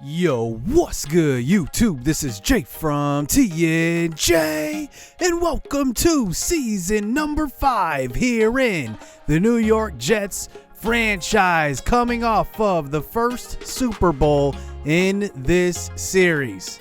Yo, what's good, YouTube? This is Jay from TNJ, and welcome to season number 5 here in the New York Jets franchise, coming off of the first Super Bowl in this series.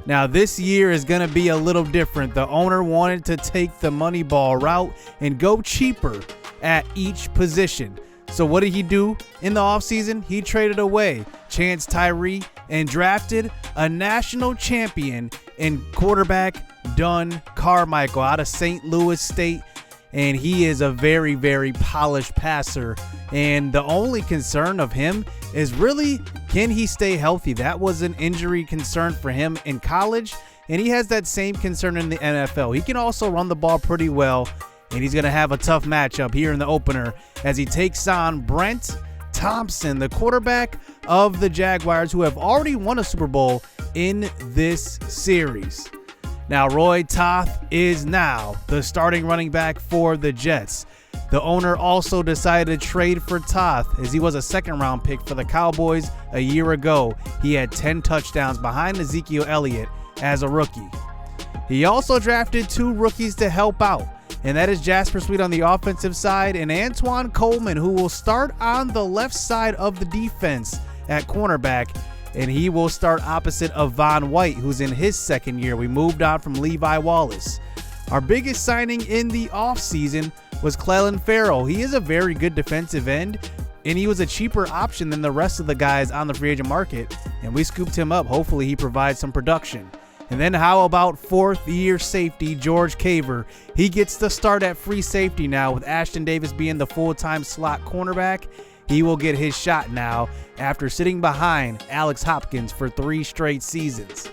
Now, this year is going to be a little different. The owner wanted to take the money ball route and go cheaper at each position. So what did he do in the offseason? He traded away Chance Tyree and drafted a national champion in quarterback Dunne Carmichael out of St. Louis State. And he is a very, very polished passer. And the only concern of him is really, can he stay healthy? That was an injury concern for him in college. And he has that same concern in the NFL. He can also run the ball pretty well. And he's going to have a tough matchup here in the opener as he takes on Brent Thompson, the quarterback of the Jaguars, who have already won a Super Bowl in this series. Now, Roy Toth is now the starting running back for the Jets. The owner also decided to trade for Toth as he was a second-round pick for the Cowboys a year ago. He had 10 touchdowns behind Ezekiel Elliott as a rookie. He also drafted 2 rookies to help out, and that is Jasper Sweet on the offensive side and Antoine Coleman, who will start on the left side of the defense at cornerback, and he will start opposite of Von White, who's in his second year. We moved on from Levi Wallace. Our biggest signing in the offseason was Clelin Ferrell. He is a very good defensive end, and he was a cheaper option than the rest of the guys on the free agent market, and we scooped him up. Hopefully he provides some production. And then how about fourth-year safety George Caver? He gets the start at free safety now with Ashton Davis being the full-time slot cornerback. He will get his shot now after sitting behind Alex Hopkins for 3 straight seasons.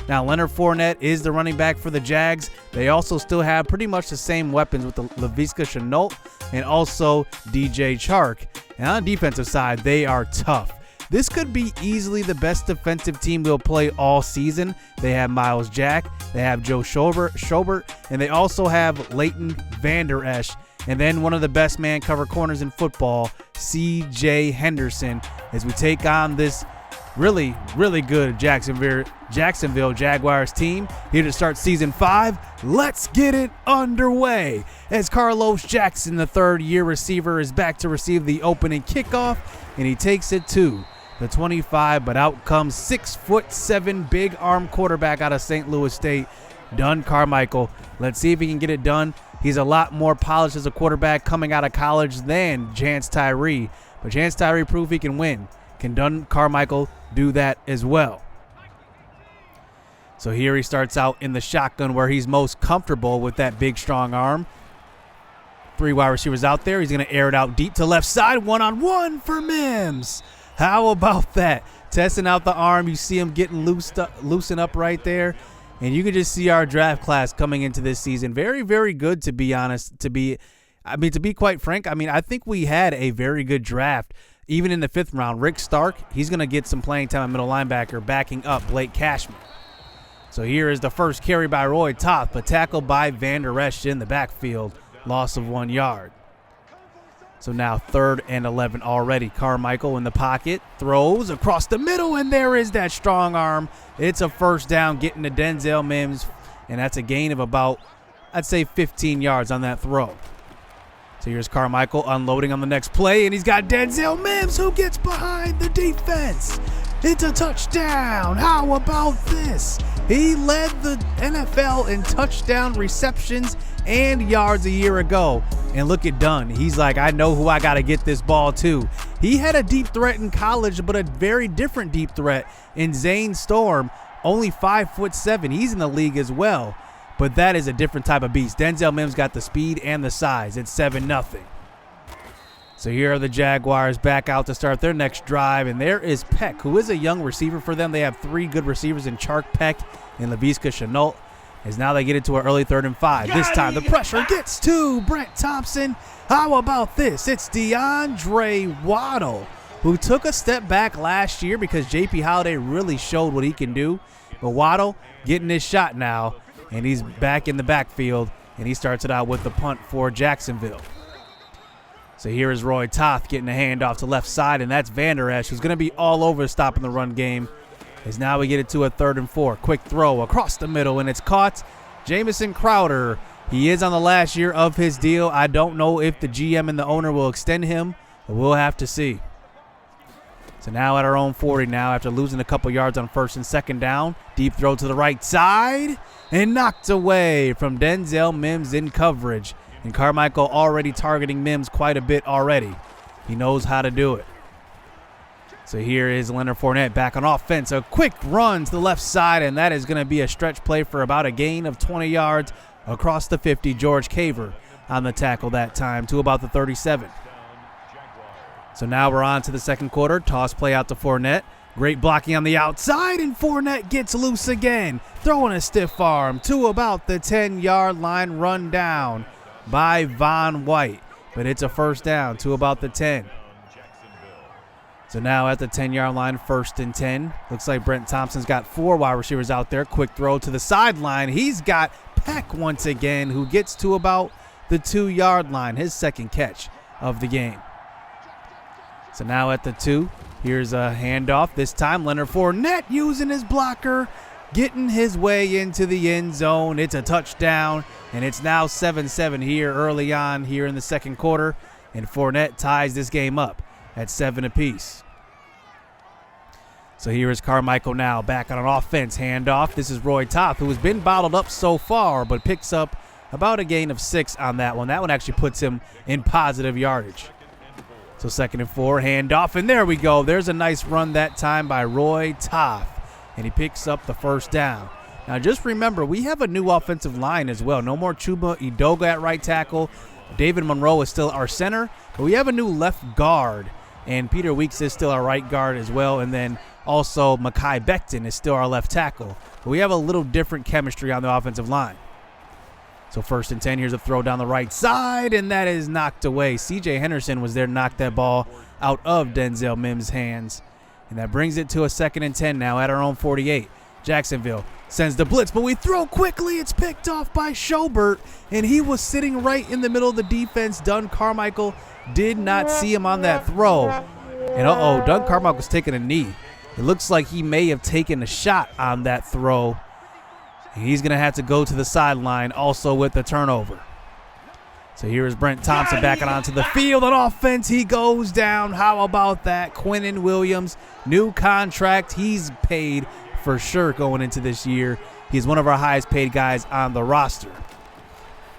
Now, Leonard Fournette is the running back for the Jags. They also still have pretty much the same weapons with the Laviska Shenault and also DJ Chark. And on the defensive side, they are tough. This could be easily the best defensive team we'll play all season. They have Miles Jack, they have Joe Schobert, and they also have Leighton Vander Esch. And then one of the best man cover corners in football, C.J. Henderson, as we take on this really, really good Jacksonville Jaguars team here to start season 5. Let's get it underway as Carlos Jackson, the third-year receiver, is back to receive the opening kickoff, and he takes it to the 25, but out comes 6'7" big arm quarterback out of St. Louis State, Dunne Carmichael. Let's see if he can get it done. He's a lot more polished as a quarterback coming out of college than Chance Tyree, but Chance Tyree proved he can win. Can Dunne Carmichael do that as well? So here he starts out in the shotgun where he's most comfortable with that big, strong arm. 3 wide receivers out there. He's going to air it out deep to left side. One-on-one for Mims. How about that? Testing out the arm. You see him getting loosen up right there. And you can just see our draft class coming into this season. Very, very good, to be honest. To be quite frank, I think we had a very good draft. Even in the 5th round, Rick Stark, he's going to get some playing time at middle linebacker, backing up Blake Cashman. So here is the first carry by Roy Toth, but tackled by Vander Esch in the backfield. Loss of 1 yard. So now 3rd and 11 already. Carmichael in the pocket, throws across the middle, and there is that strong arm. It's a first down getting to Denzel Mims, and that's a gain of about, I'd say, 15 yards on that throw. So here's Carmichael unloading on the next play, and he's got Denzel Mims who gets behind the defense. It's a touchdown. How about this? He led the NFL in touchdown receptions and yards a year ago. And look at Dunne. He's like, I know who I got to get this ball to. He had a deep threat in college, but a very different deep threat in Zane Storm, only 5'7". He's in the league as well. But that is a different type of beast. Denzel Mims got the speed and the size. It's 7-0. So here are the Jaguars back out to start their next drive. And there is Peck, who is a young receiver for them. They have 3 good receivers in Chark, Peck, and Laviska Shenault. As now they get into an early 3rd and 5. This time the pressure gets to Brent Thompson. How about this? It's DeAndre Waddle, who took a step back last year because J.P. Holiday really showed what he can do. But Waddle getting his shot now, and he's back in the backfield, and he starts it out with the punt for Jacksonville. So here is Roy Toth getting a handoff to left side, and that's Vander Esch, who's going to be all over stopping the run game. As now we get it to a 3rd and 4. Quick throw across the middle, and it's caught. Jamison Crowder. He is on the last year of his deal. I don't know if the GM and the owner will extend him, but we'll have to see. So now at our own 40 now, after losing a couple yards on 1st and 2nd down. Deep throw to the right side, and knocked away from Denzel Mims in coverage. And Carmichael already targeting Mims quite a bit already. He knows how to do it. So here is Leonard Fournette back on offense. A quick run to the left side, and that is going to be a stretch play for about a gain of 20 yards across the 50. George Caver on the tackle that time to about the 37. So now we're on to the 2nd quarter. Toss play out to Fournette. Great blocking on the outside, and Fournette gets loose again. Throwing a stiff arm to about the 10-yard line, run down by Von White. But it's a 1st down to about the 10. So now at the 10-yard line, 1st and 10. Looks like Brent Thompson's got 4 wide receivers out there. Quick throw to the sideline. He's got Peck once again, who gets to about the 2-yard line, his 2nd catch of the game. So now at the 2, here's a handoff. This time Leonard Fournette using his blocker, getting his way into the end zone. It's a touchdown, and it's now 7-7 here early on here in the 2nd quarter, and Fournette ties this game up at 7 apiece. So here is Carmichael now back on an offense handoff. This is Roy Toth, who has been bottled up so far, but picks up about a gain of 6 on that one. That one actually puts him in positive yardage. So 2nd and 4, handoff, and there we go. There's a nice run that time by Roy Toth, and he picks up the 1st down. Now just remember, we have a new offensive line as well. No more Chuba Edoga at right tackle. David Monroe is still our center, but we have a new left guard, and Peter Weeks is still our right guard as well, and then also Mekhi Becton is still our left tackle. But we have a little different chemistry on the offensive line. So 1st and 10, here's a throw down the right side, and that is knocked away. C.J. Henderson was there to knock that ball out of Denzel Mims' hands. And that brings it to a 2nd and 10 now at our own 48. Jacksonville sends the blitz, but we throw quickly. It's picked off by Schobert, and he was sitting right in the middle of the defense. Dunne Carmichael did not see him on that throw. And Dunne Carmichael's taking a knee. It looks like he may have taken a shot on that throw. And he's going to have to go to the sideline also with the turnover. So here is Brent Thompson backing onto the field on offense. He goes down. How about that? Quinnen Williams, new contract. He's paid for sure going into this year. He's one of our highest paid guys on the roster.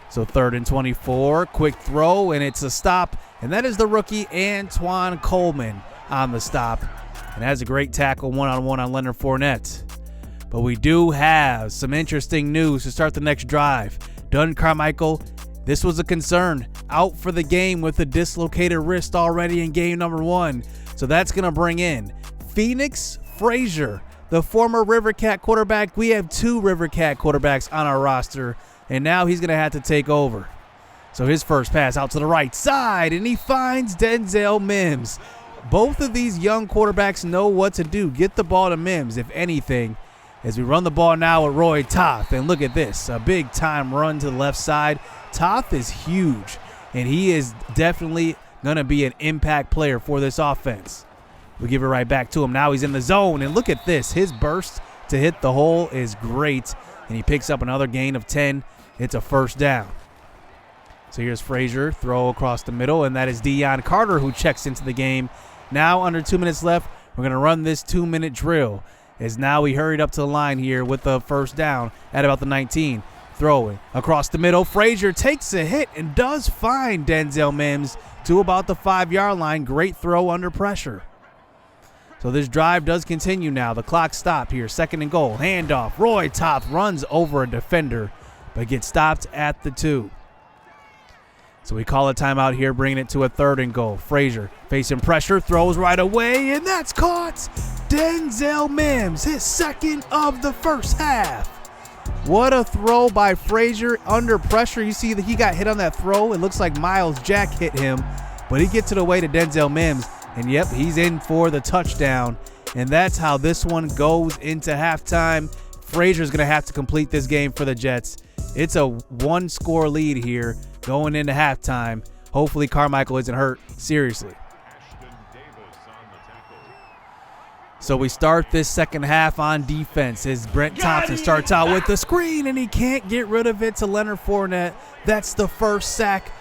So 3rd and 24, quick throw, and it's a stop. And that is the rookie Antoine Coleman on the stop. And has a great tackle one-on-one on Leonard Fournette. But we do have some interesting news to start the next drive. Dunne Carmichael, this was a concern. Out for the game with a dislocated wrist already in game number 1. So that's going to bring in Phoenix Frazier, the former Rivercat quarterback. We have 2 Rivercat quarterbacks on our roster, and now he's going to have to take over. So his first pass out to the right side, and he finds Denzel Mims. Both of these young quarterbacks know what to do. Get the ball to Mims, if anything. As we run the ball now with Roy Toth. And look at this, a big-time run to the left side. Toth is huge, and he is definitely going to be an impact player for this offense. We give it right back to him. Now he's in the zone, and look at this. His burst to hit the hole is great, and he picks up another gain of 10. It's a 1st down. So here's Frazier, throw across the middle, and that is Deion Carter who checks into the game. Now under 2 minutes left, we're going to run this 2-minute drill. As now we hurried up to the line here with the 1st down at about the 19. Throwing across the middle. Frazier takes a hit and does find Denzel Mims to about the 5-yard line. Great throw under pressure. So this drive does continue now. The clock stopped here. 2nd and goal. Handoff. Roy Toth runs over a defender, but gets stopped at the 2. So we call a timeout here, bringing it to a 3rd and goal. Frazier facing pressure, throws right away, and that's caught. Denzel Mims, his 2nd of the 1st half. What a throw by Frazier under pressure. You see that he got hit on that throw. It looks like Miles Jack hit him, but he gets it away to Denzel Mims. And yep, he's in for the touchdown. And that's how this one goes into halftime. Frazier's going to have to complete this game for the Jets. It's a 1-score lead here going into halftime. Hopefully Carmichael isn't hurt seriously. So we start this second half on defense as Brent Thompson starts out with the screen, and he can't get rid of it to Leonard Fournette. That's the first sack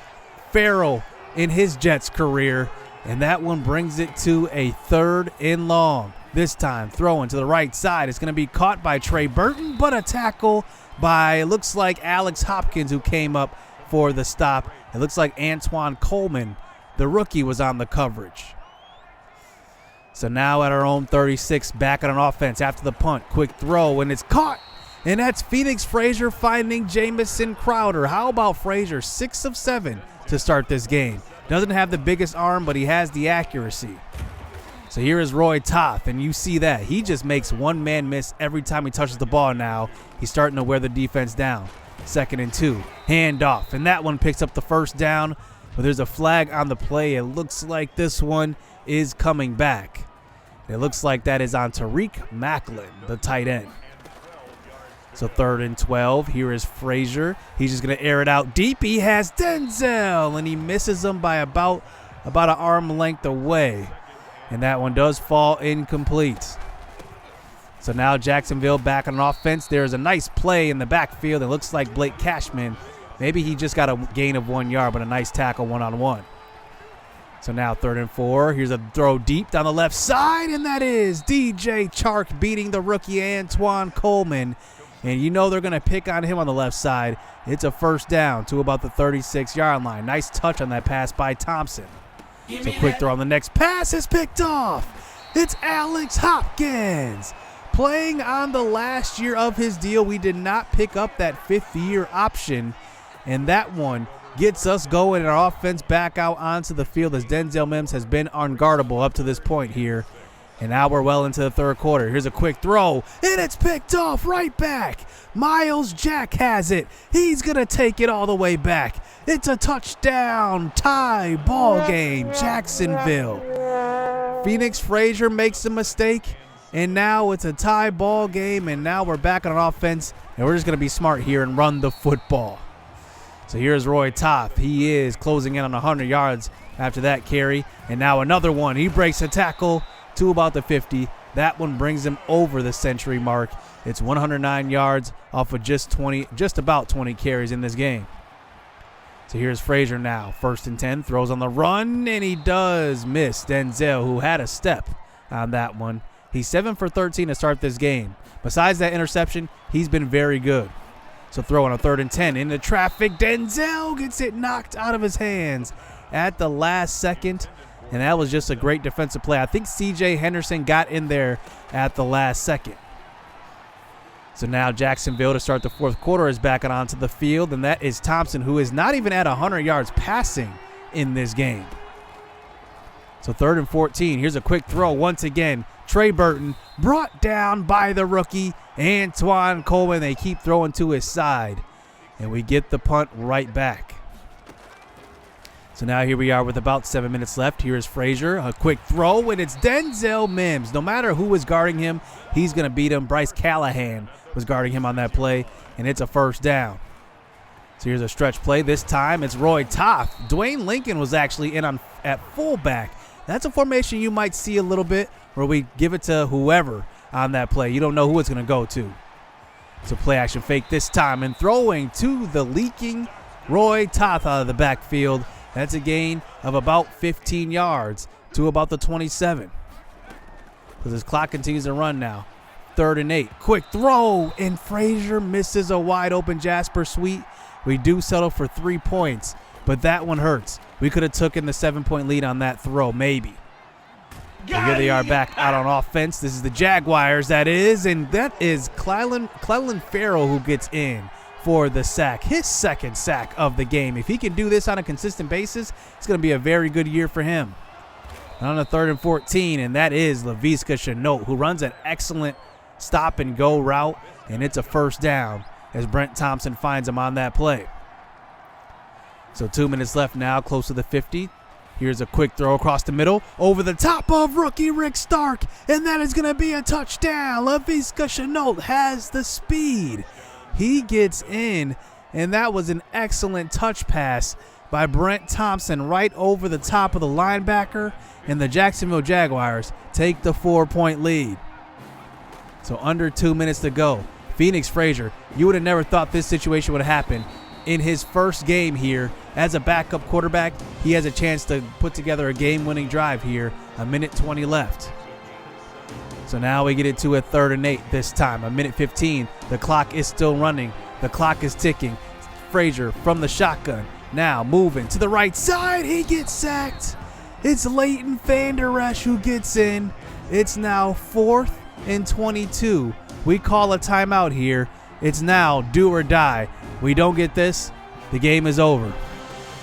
Farrell in his Jets career, and that one brings it to a 3rd and long. This time throwing to the right side. It's going to be caught by Trey Burton, but a tackle by, looks like Alex Hopkins, who came up for the stop. It looks like Antoine Coleman, the rookie, was on the coverage. So now at our own 36, back on an offense after the punt. Quick throw, and it's caught. And that's Phoenix Frazier finding Jamison Crowder. How about Frazier? 6 of 7 to start this game. Doesn't have the biggest arm, but he has the accuracy. So here is Roy Toth, and you see that. He just makes one man miss every time he touches the ball now. He's starting to wear the defense down. 2nd and 2. Handoff, and that one picks up the first down. But there's a flag on the play. It looks like this one is coming back. It looks like that is on Tariq Macklin, the tight end. So 3rd and 12. Here is Frazier. He's just going to air it out deep. He has Denzel, and he misses him by about an arm length away. And that one does fall incomplete. So now Jacksonville back on an offense. There's a nice play in the backfield. It looks like Blake Cashman. Maybe he just got a gain of 1 yard, but a nice tackle one-on-one. So now 3rd and 4. Here's a throw deep down the left side, and that is DJ Chark beating the rookie Antoine Coleman. And you know they're going to pick on him on the left side. It's a first down to about the 36-yard line. Nice touch on that pass by Thompson. So quick throw on the next pass is picked off. It's Alex Hopkins. Playing on the last year of his deal, we did not pick up that 5th-year option. And that one gets us going, and our offense back out onto the field as Denzel Mims has been unguardable up to this point here. And now we're well into the 3rd quarter. Here's a quick throw, and it's picked off right back. Miles Jack has it. He's going to take it all the way back. It's a touchdown, tie ball game, Jacksonville. Phoenix Frazier makes a mistake, and now it's a tie ball game, and now we're back on offense, and we're just going to be smart here and run the football. So here's Roy Toth. He is closing in on 100 yards after that carry, and now another one. He breaks a tackle to about the 50. That one brings him over the century mark. It's 109 yards off of just about 20 carries in this game. So here's Frazier now. 1st and 10, throws on the run, and he does miss Denzel, who had a step on that one. He's 7 for 13 to start this game. Besides that interception, he's been very good. So throw on a 3rd and 10 into traffic. Denzel gets it knocked out of his hands at the last second. And that was just a great defensive play. I think C.J. Henderson got in there at the last second. So now Jacksonville to start the 4th quarter is back onto the field. And that is Thompson, who is not even at 100 yards passing in this game. So 3rd and 14. Here's a quick throw once again. Trey Burton brought down by the rookie Antoine Coleman. They keep throwing to his side, and we get the punt right back. So now here we are with about 7 minutes left. Here is Frazier, a quick throw, and it's Denzel Mims. No matter who is guarding him, he's going to beat him. Bryce Callahan was guarding him on that play, and it's a first down. So here's a stretch play. This time it's Roy Toth. Dwayne Lincoln was actually in at fullback. That's a formation you might see a little bit where we give it to whoever on that play. You don't know who it's going to go to. So play action fake this time and throwing to the leaking Roy Toth out of the backfield. That's a gain of about 15 yards to about the 27. So this clock continues to run now. 3rd and 8. Quick throw, and Frazier misses a wide open Jasper Sweet. We do settle for 3 points, but that one hurts. We could have taken the 7-point lead on that throw, maybe. But here they are back out on offense. This is the Jaguars, that is, and that is Clelin Ferrell who gets in for the sack. His 2nd sack of the game. If he can do this on a consistent basis, it's going to be a very good year for him. And on the 3rd and 14, and that is Laviska Shenault, who runs an excellent stop-and-go route, and it's a first down as Brent Thompson finds him on that play. So 2 minutes left now, close to the 50. Here's a quick throw across the middle, over the top of rookie Rick Stark, and that is going to be a touchdown. Laviska Shenault has the speed. He gets in, and that was an excellent touch pass by Brent Thompson right over the top of the linebacker, and the Jacksonville Jaguars take the 4-point lead. So under 2 minutes to go. Phoenix Frazier, you would have never thought this situation would happen. In his first game here as a backup quarterback, he has a chance to put together a game-winning drive here. 1:20 left. So now we get into a 3rd and 8 this time. 1:15. The clock is still running. The clock is ticking. Frazier from the shotgun. Now moving to the right side. He gets sacked. It's Leighton Vander Esch who gets in. It's now 4th and 22. We call a timeout here. It's now do or die. We don't get this, the game is over.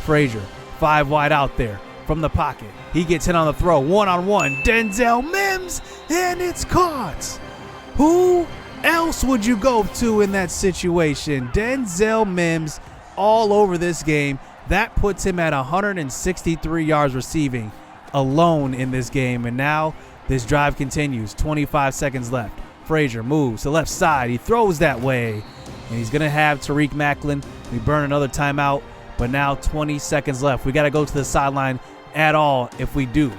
Frazier, 5 wide out there from the pocket. He gets hit on the throw, one-on-one. Denzel Mims, and it's caught. Who else would you go to in that situation? Denzel Mims all over this game. That puts him at 163 yards receiving alone in this game. And now this drive continues. 25 seconds left. Frazier moves to the left side. He throws that way. And he's going to have Tariq Macklin. We burn another timeout. But now 20 seconds left. We got to go to the sideline at all if we do.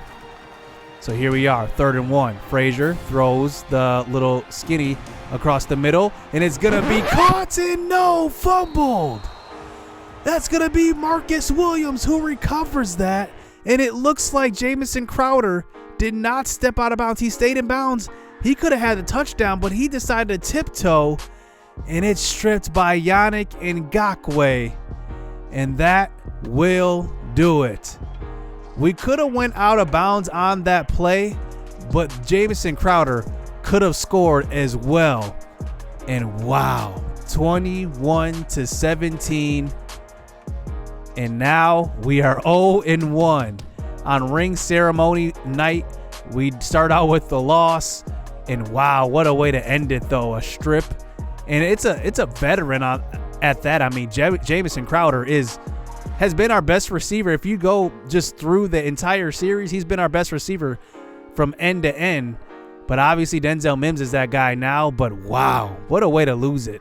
So here we are, 3rd and 1. Frazier throws the little skinny across the middle. And it's going to be caught and no, fumbled. That's going to be Marcus Williams who recovers that. And it looks like Jamison Crowder did not step out of bounds. He stayed in bounds. He could have had the touchdown, but he decided to tiptoe. And it's stripped by Yannick Ngakoue. And that will do it. We could have went out of bounds on that play, but Jamison Crowder could have scored as well. And wow, 21-17. And now we are 0-1. On ring ceremony night, we start out with the loss. And wow, what a way to end it though, a strip. And it's a veteran at that. I mean, Jamison Crowder has been our best receiver. If you go just through the entire series, he's been our best receiver from end to end. But obviously Denzel Mims is that guy now. But wow, what a way to lose it.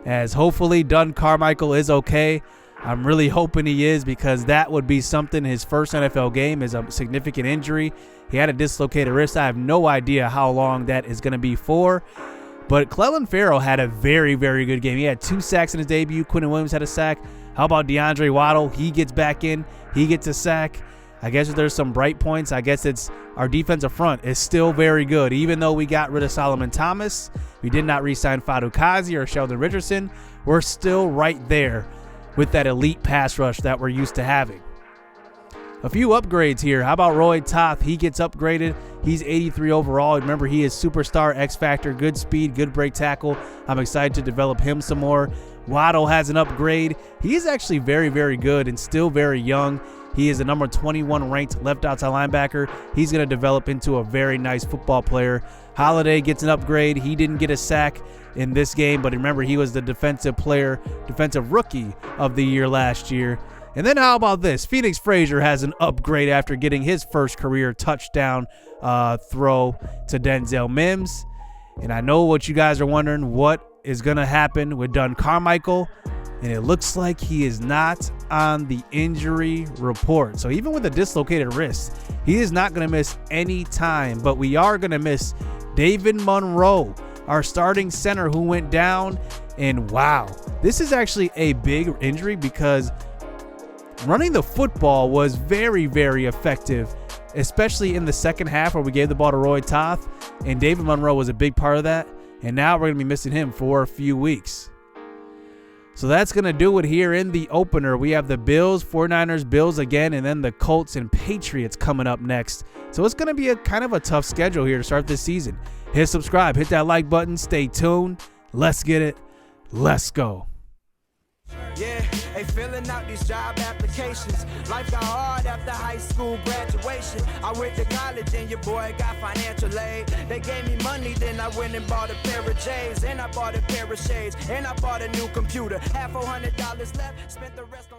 As hopefully Dunne Carmichael is okay. I'm really hoping he is, because that would be something. His first NFL game is a significant injury. He had a dislocated wrist. I have no idea how long that is going to be for. But Clelin Ferrell had a very, very good game. He had 2 sacks in his debut. Quinton Williams had a sack. How about DeAndre Waddle? He gets back in. He gets a sack. I guess if there's some bright points, I guess it's our defensive front is still very good. Even though we got rid of Solomon Thomas, we did not re-sign Fadu Kazi or Sheldon Richardson, we're still right there with that elite pass rush that we're used to having. A few upgrades here. How about Roy Toth? He gets upgraded. He's 83 overall. Remember, he is superstar X Factor, good speed, good break tackle. I'm excited to develop him some more. Waddle has an upgrade. He's actually very, very good and still very young. He is a number 21 ranked left outside linebacker. He's going to develop into a very nice football player. Holiday gets an upgrade. He didn't get a sack in this game, but remember, he was the defensive rookie of the year last year. And then how about this? Phoenix Frazier has an upgrade after getting his first career touchdown throw to Denzel Mims. And I know what you guys are wondering, what is going to happen with Dunne Carmichael? And it looks like he is not on the injury report. So even with a dislocated wrist, he is not going to miss any time. But we are going to miss David Monroe, our starting center, who went down. And wow, this is actually a big injury, because running the football was very, very effective, especially in the second half where we gave the ball to Roy Toth. And David Monroe was a big part of that. And now we're going to be missing him for a few weeks. So that's going to do it here in the opener. We have the Bills, 49ers, Bills again, and then the Colts and Patriots coming up next. So it's going to be a kind of a tough schedule here to start this season. Hit subscribe, hit that like button, stay tuned. Let's get it. Let's go. Yeah, they filling out these job applications. Life got hard after high school graduation. I went to college and your boy got financial aid. They gave me money, then I went and bought a pair of J's. And I bought a pair of shades. And I bought a new computer. Had $400 left, spent the rest on